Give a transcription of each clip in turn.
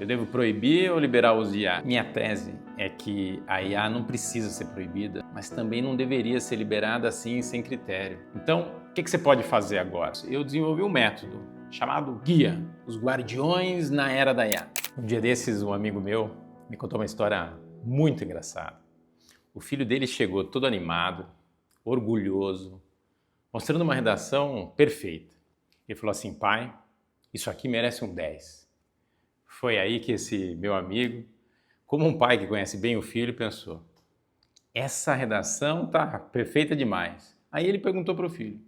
Eu devo proibir ou liberar o uso de IA? Minha tese é que a IA não precisa ser proibida, mas também não deveria ser liberada assim sem critério. Então, o que você pode fazer agora? Eu desenvolvi um método chamado GUIA, os Guardiões na Era da IA. Um dia desses, um amigo meu me contou uma história muito engraçada. O filho dele chegou todo animado, orgulhoso, mostrando uma redação perfeita. Ele falou assim: pai, isso aqui merece um 10. Foi aí que esse meu amigo, como um pai que conhece bem o filho, pensou: essa redação tá perfeita demais. Aí ele perguntou para o filho: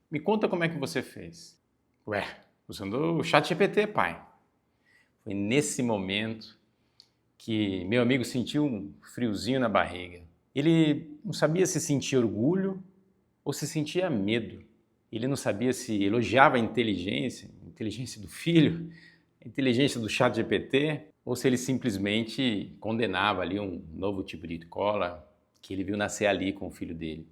me conta como é que você fez. Ué, usando o ChatGPT, pai. Foi nesse momento que meu amigo sentiu um friozinho na barriga. Ele não sabia se sentia orgulho ou se sentia medo. Ele não sabia se elogiava a inteligência do filho, a inteligência do ChatGPT, ou se ele simplesmente condenava ali um novo tipo de escola que ele viu nascer ali com o filho dele.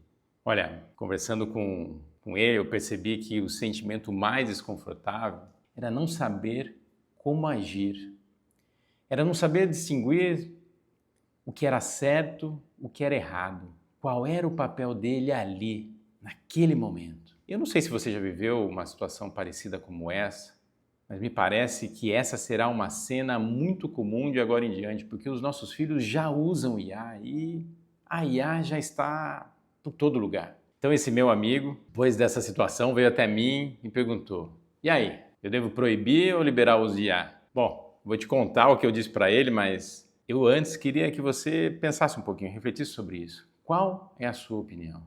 Olha, conversando com ele, eu percebi que o sentimento mais desconfortável era não saber como agir. Era não saber distinguir o que era certo, o que era errado. Qual era o papel dele ali, naquele momento. Eu não sei se você já viveu uma situação parecida como essa, mas me parece que essa será uma cena muito comum de agora em diante, porque os nossos filhos já usam IA e a IA já está por todo lugar. Então esse meu amigo, depois dessa situação, veio até mim e perguntou: e aí, eu devo proibir ou liberar o uso de IA? Bom, vou te contar o que eu disse para ele, mas eu antes queria que você pensasse um pouquinho, refletisse sobre isso. Qual é a sua opinião?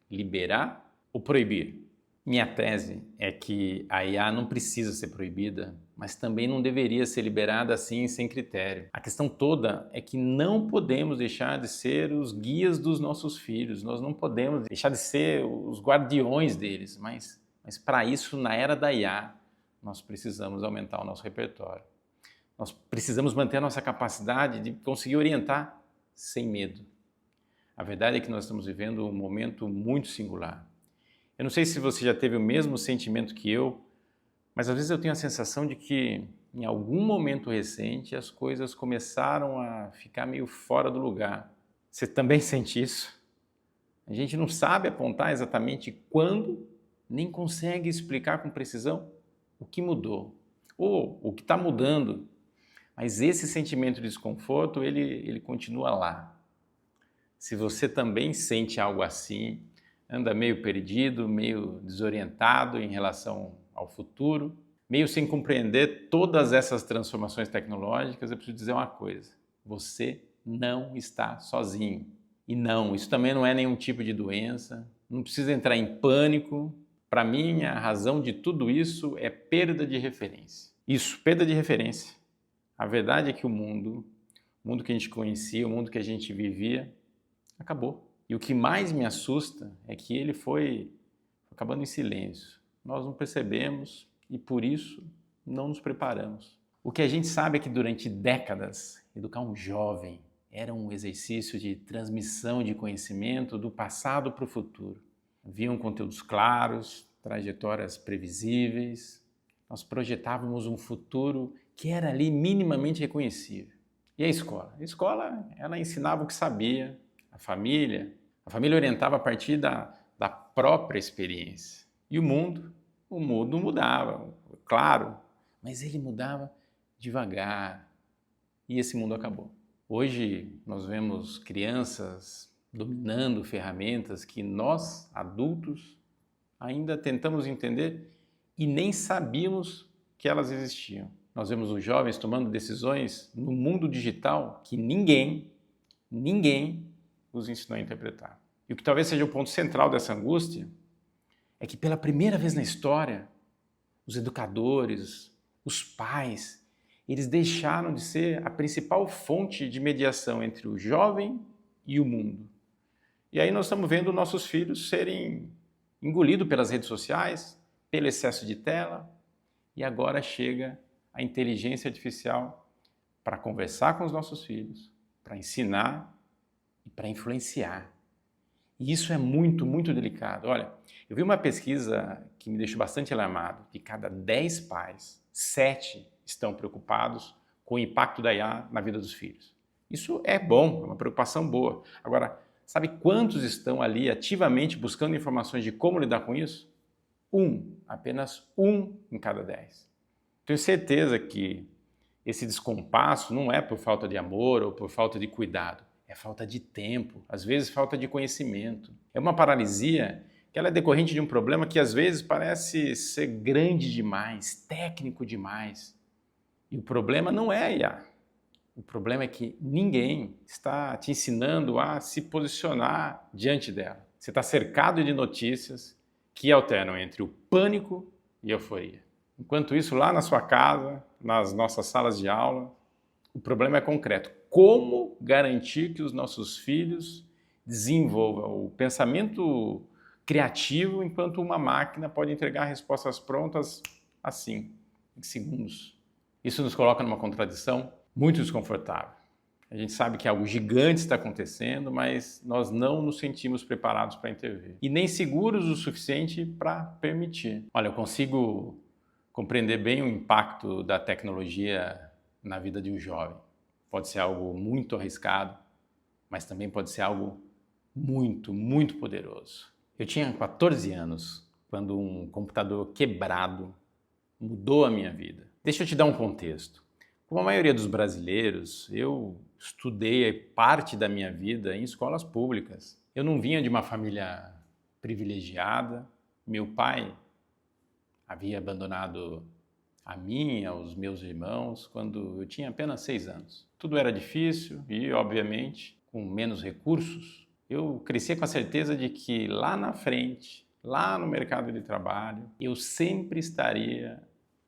Liberar ou proibir? Minha tese é que a IA não precisa ser proibida, mas também não deveria ser liberada assim sem critério. A questão toda é que não podemos deixar de ser os guias dos nossos filhos, nós não podemos deixar de ser os guardiões deles, mas para isso, na era da IA, nós precisamos aumentar o nosso repertório. Nós precisamos manter a nossa capacidade de conseguir orientar sem medo. A verdade é que nós estamos vivendo um momento muito singular. Eu não sei se você já teve o mesmo sentimento que eu, mas às vezes eu tenho a sensação de que em algum momento recente as coisas começaram a ficar meio fora do lugar. Você também sente isso? A gente não sabe apontar exatamente quando, nem consegue explicar com precisão o que mudou ou o que está mudando. Mas esse sentimento de desconforto, ele continua lá. Se você também sente algo assim, anda meio perdido, meio desorientado em relação ao futuro, meio sem compreender todas essas transformações tecnológicas, eu preciso dizer uma coisa: você não está sozinho. E não, isso também não é nenhum tipo de doença, não precisa entrar em pânico. Para mim, a razão de tudo isso é perda de referência. Isso, perda de referência. A verdade é que o mundo que a gente conhecia, o mundo que a gente vivia, acabou. E o que mais me assusta é que ele foi acabando em silêncio. Nós não percebemos e, por isso, não nos preparamos. O que a gente sabe é que durante décadas, educar um jovem era um exercício de transmissão de conhecimento do passado para o futuro. Haviam conteúdos claros, trajetórias previsíveis. Nós projetávamos um futuro que era ali minimamente reconhecível. E a escola? A escola, ela ensinava o que sabia. A família orientava a partir da própria experiência. E o mundo mudava, claro, mas ele mudava devagar. E esse mundo acabou. Hoje nós vemos crianças dominando ferramentas que nós, adultos, ainda tentamos entender e nem sabíamos que elas existiam. Nós vemos os jovens tomando decisões no mundo digital que ninguém os ensinou a interpretar. E o que talvez seja o ponto central dessa angústia é que pela primeira vez na história, os educadores, os pais, eles deixaram de ser a principal fonte de mediação entre o jovem e o mundo. E aí nós estamos vendo nossos filhos serem engolidos pelas redes sociais, pelo excesso de tela, e agora chega a inteligência artificial para conversar com os nossos filhos, para ensinar e para influenciar. E isso é muito, muito delicado. Olha, eu vi uma pesquisa que me deixou bastante alarmado. De cada 10 pais, 7 estão preocupados com o impacto da IA na vida dos filhos. Isso é bom, é uma preocupação boa. Agora, sabe quantos estão ali ativamente buscando informações de como lidar com isso? Apenas um em cada 10. Tenho certeza que esse descompasso não é por falta de amor ou por falta de cuidado, é falta de tempo, às vezes falta de conhecimento. É uma paralisia que ela é decorrente de um problema que às vezes parece ser grande demais, técnico demais. E o problema não é a IA. O problema é que ninguém está te ensinando a se posicionar diante dela. Você está cercado de notícias que alternam entre o pânico e a euforia. Enquanto isso, lá na sua casa, nas nossas salas de aula, o problema é concreto. Como garantir que os nossos filhos desenvolvam o pensamento criativo enquanto uma máquina pode entregar respostas prontas assim, em segundos? Isso nos coloca numa contradição muito desconfortável. A gente sabe que algo gigante está acontecendo, mas nós não nos sentimos preparados para intervir. E nem seguros o suficiente para permitir. Olha, eu consigo compreender bem o impacto da tecnologia na vida de um jovem. Pode ser algo muito arriscado, mas também pode ser algo muito, muito poderoso. Eu tinha 14 anos quando um computador quebrado mudou a minha vida. Deixa eu te dar um contexto. Como a maioria dos brasileiros, eu estudei parte da minha vida em escolas públicas. Eu não vinha de uma família privilegiada. Meu pai havia abandonado a mim e aos meus irmãos quando eu tinha apenas 6 anos. Tudo era difícil e, obviamente, com menos recursos. Eu cresci com a certeza de que lá na frente, lá no mercado de trabalho, eu sempre estaria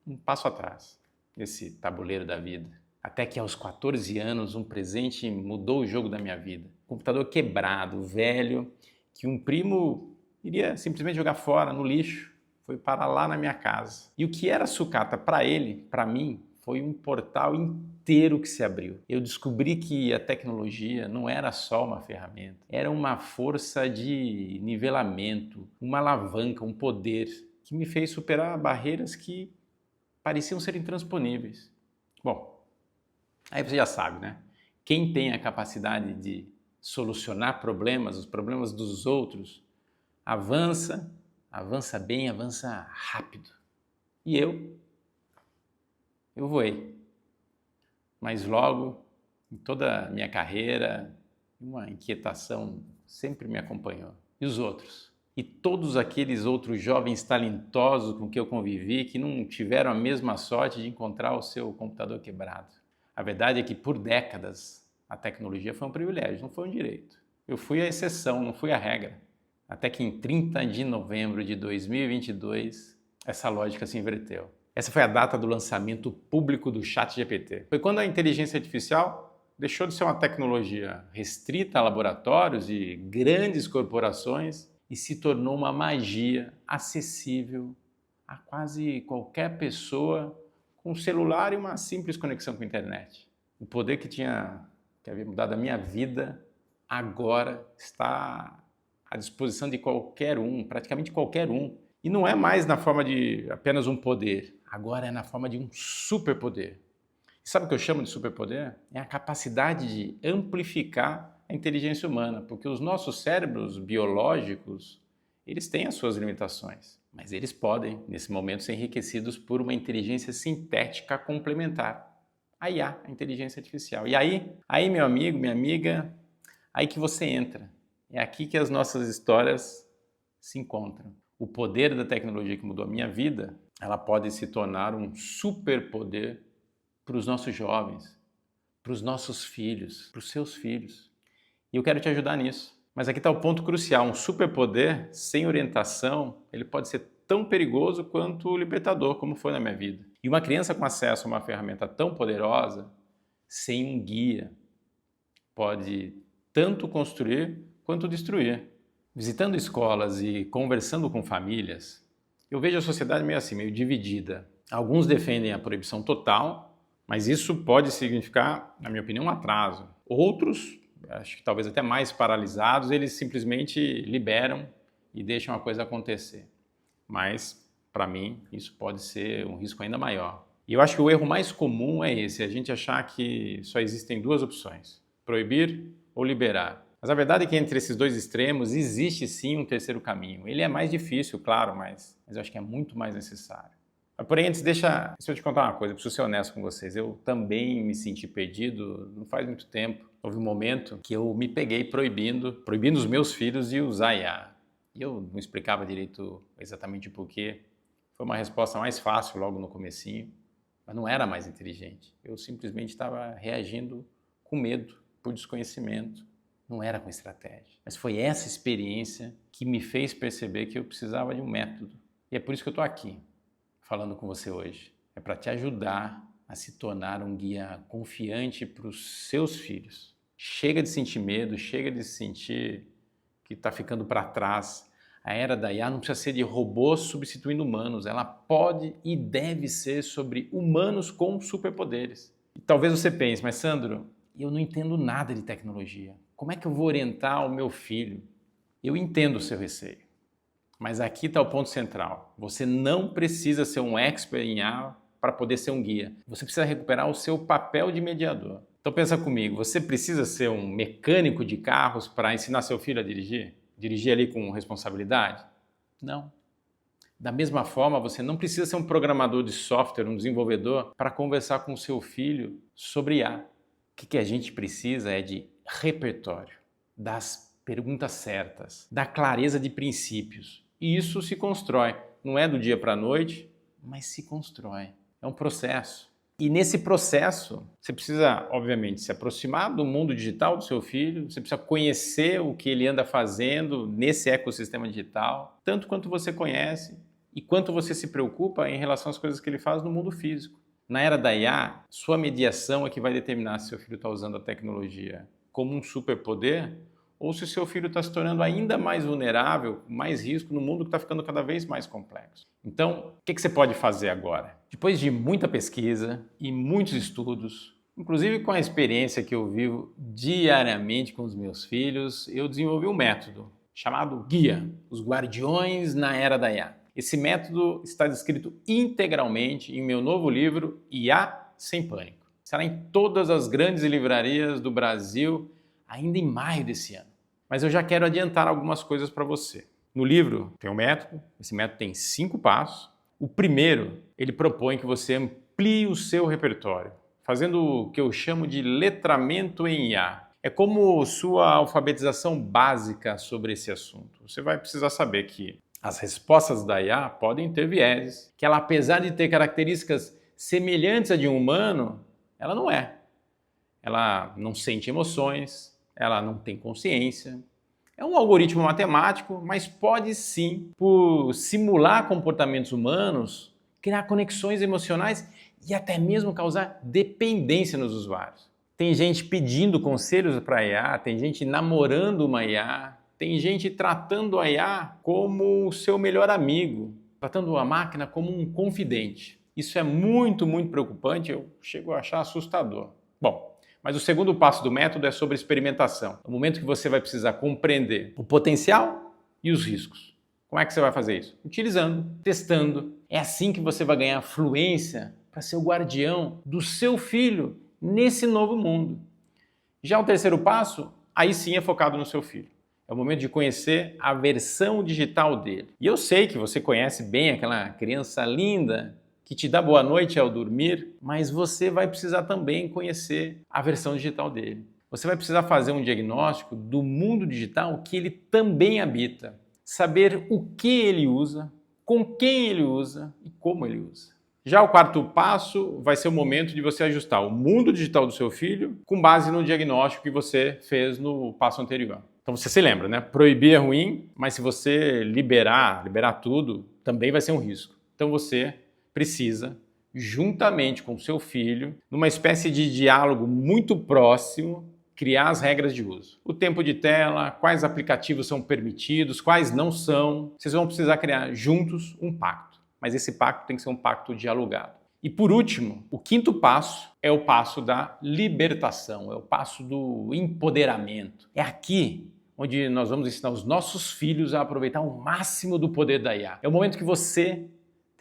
um passo atrás desse tabuleiro da vida. Até que aos 14 anos um presente mudou o jogo da minha vida. Um computador quebrado, velho, que um primo iria simplesmente jogar fora, no lixo, foi parar lá na minha casa. E o que era sucata para ele, para mim, foi um portal inteiro que se abriu. Eu descobri que a tecnologia não era só uma ferramenta, era uma força de nivelamento, uma alavanca, um poder que me fez superar barreiras que pareciam ser intransponíveis. Bom, aí você já sabe, né? Quem tem a capacidade de solucionar problemas, os problemas dos outros, avança bem, avança rápido. E eu voei. Mas logo, em toda a minha carreira, uma inquietação sempre me acompanhou. E os outros? E todos aqueles outros jovens talentosos com que eu convivi que não tiveram a mesma sorte de encontrar o seu computador quebrado. A verdade é que por décadas a tecnologia foi um privilégio, não foi um direito. Eu fui a exceção, não fui a regra. Até que em 30 de novembro de 2022 essa lógica se inverteu. Essa foi a data do lançamento público do ChatGPT. Foi quando a inteligência artificial deixou de ser uma tecnologia restrita a laboratórios e grandes corporações e se tornou uma magia acessível a quase qualquer pessoa com um celular e uma simples conexão com a internet. O poder que havia mudado a minha vida, agora está à disposição de qualquer um, praticamente qualquer um. E não é mais na forma de apenas um poder, agora é na forma de um superpoder. E sabe o que eu chamo de superpoder? É a capacidade de amplificar a inteligência humana, porque os nossos cérebros biológicos, eles têm as suas limitações, mas eles podem, nesse momento, ser enriquecidos por uma inteligência sintética complementar, a IA, a inteligência artificial. E aí, meu amigo, minha amiga, aí que você entra. É aqui que as nossas histórias se encontram. O poder da tecnologia que mudou a minha vida, ela pode se tornar um superpoder para os nossos jovens, para os nossos filhos, para os seus filhos. E eu quero te ajudar nisso. Mas aqui está o ponto crucial. Um superpoder sem orientação, ele pode ser tão perigoso quanto libertador, como foi na minha vida. E uma criança com acesso a uma ferramenta tão poderosa, sem um guia, pode tanto construir quanto destruir. Visitando escolas e conversando com famílias, eu vejo a sociedade meio assim, meio dividida. Alguns defendem a proibição total, mas isso pode significar, na minha opinião, um atraso. Outros, acho que talvez até mais paralisados, eles simplesmente liberam e deixam a coisa acontecer. Mas, para mim, isso pode ser um risco ainda maior. E eu acho que o erro mais comum é esse, a gente achar que só existem duas opções, proibir ou liberar. Mas a verdade é que entre esses dois extremos existe sim um terceiro caminho. Ele é mais difícil, claro, mas eu acho que é muito mais necessário. Porém, antes, deixa eu te contar uma coisa, eu preciso ser honesto com vocês. Eu também me senti perdido não faz muito tempo. Houve um momento que eu me peguei proibindo os meus filhos de usar IA. E eu não explicava direito exatamente o porquê. Foi uma resposta mais fácil logo no comecinho, mas não era mais inteligente. Eu simplesmente estava reagindo com medo, por desconhecimento. Não era com estratégia. Mas foi essa experiência que me fez perceber que eu precisava de um método. E é por isso que eu estou aqui, falando com você hoje. É para te ajudar a se tornar um guia confiante para os seus filhos. Chega de sentir medo, chega de sentir que está ficando para trás. A era da IA não precisa ser de robôs substituindo humanos. Ela pode e deve ser sobre humanos com superpoderes. E talvez você pense, mas Sandro, eu não entendo nada de tecnologia. Como é que eu vou orientar o meu filho? Eu entendo o seu receio, mas aqui está o ponto central. Você não precisa ser um expert em IA para poder ser um guia. Você precisa recuperar o seu papel de mediador. Então pensa comigo, você precisa ser um mecânico de carros para ensinar seu filho a dirigir? Dirigir ali com responsabilidade? Não. Da mesma forma, você não precisa ser um programador de software, um desenvolvedor, para conversar com o seu filho sobre IA. O que a gente precisa é de repertório, das perguntas certas, da clareza de princípios. E isso se constrói. Não é do dia para a noite, mas se constrói. É um processo. E nesse processo, você precisa, obviamente, se aproximar do mundo digital do seu filho, você precisa conhecer o que ele anda fazendo nesse ecossistema digital, tanto quanto você conhece e quanto você se preocupa em relação às coisas que ele faz no mundo físico. Na era da IA, sua mediação é que vai determinar se seu filho está usando a tecnologia como um superpoder ou se o seu filho está se tornando ainda mais vulnerável, mais risco no mundo que está ficando cada vez mais complexo. Então, o que você pode fazer agora? Depois de muita pesquisa e muitos estudos, inclusive com a experiência que eu vivo diariamente com os meus filhos, eu desenvolvi um método chamado GUIA, os Guardiões na Era da IA. Esse método está descrito integralmente em meu novo livro IA Sem Pânico. Será em todas as grandes livrarias do Brasil ainda em maio desse ano. Mas eu já quero adiantar algumas coisas para você. No livro tem um método, esse método tem 5 passos. O primeiro, ele propõe que você amplie o seu repertório, fazendo o que eu chamo de letramento em IA. É como sua alfabetização básica sobre esse assunto. Você vai precisar saber que as respostas da IA podem ter vieses, que ela, apesar de ter características semelhantes a de um humano, ela não é. Ela não sente emoções, ela não tem consciência. É um algoritmo matemático, mas pode sim, por simular comportamentos humanos, criar conexões emocionais e até mesmo causar dependência nos usuários. Tem gente pedindo conselhos para a IA, tem gente namorando uma IA, tem gente tratando a IA como o seu melhor amigo, tratando a máquina como um confidente. Isso é muito, muito preocupante, eu chego a achar assustador. Bom, mas o segundo passo do método é sobre experimentação. No momento que você vai precisar compreender o potencial e os riscos. Como é que você vai fazer isso? Utilizando, testando. É assim que você vai ganhar fluência para ser o guardião do seu filho nesse novo mundo. Já o terceiro passo, aí sim é focado no seu filho. É o momento de conhecer a versão digital dele. E eu sei que você conhece bem aquela criança linda que te dá boa noite ao dormir, mas você vai precisar também conhecer a versão digital dele. Você vai precisar fazer um diagnóstico do mundo digital que ele também habita. Saber o que ele usa, com quem ele usa e como ele usa. Já o quarto passo vai ser o momento de você ajustar o mundo digital do seu filho com base no diagnóstico que você fez no passo anterior. Então você se lembra, né? Proibir é ruim, mas se você liberar tudo, também vai ser um risco. Então você precisa, juntamente com seu filho, numa espécie de diálogo muito próximo, criar as regras de uso. O tempo de tela, quais aplicativos são permitidos, quais não são. Vocês vão precisar criar juntos um pacto. Mas esse pacto tem que ser um pacto dialogado. E por último, o quinto passo é o passo da libertação, é o passo do empoderamento. É aqui onde nós vamos ensinar os nossos filhos a aproveitar o máximo do poder da IA. É o momento que você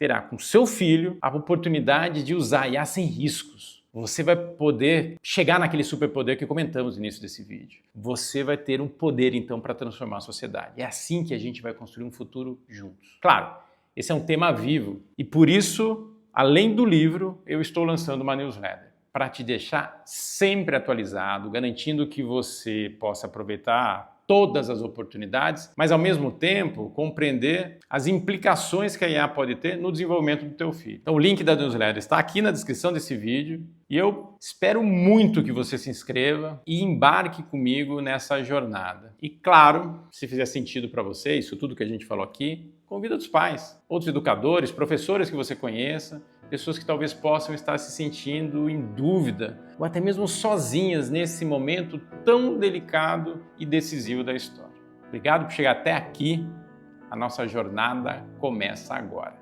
terá com seu filho a oportunidade de usar IA sem riscos. Você vai poder chegar naquele superpoder que comentamos no início desse vídeo. Você vai ter um poder, então, para transformar a sociedade. É assim que a gente vai construir um futuro juntos. Claro, esse é um tema vivo e, por isso, além do livro, eu estou lançando uma newsletter para te deixar sempre atualizado, garantindo que você possa aproveitar todas as oportunidades, mas ao mesmo tempo compreender as implicações que a IA pode ter no desenvolvimento do teu filho. Então o link da newsletter está aqui na descrição desse vídeo e eu espero muito que você se inscreva e embarque comigo nessa jornada. E claro, se fizer sentido para você, isso tudo que a gente falou aqui, convida os pais, outros educadores, professores que você conheça, pessoas que talvez possam estar se sentindo em dúvida ou até mesmo sozinhas nesse momento tão delicado e decisivo da história. Obrigado por chegar até aqui. A nossa jornada começa agora.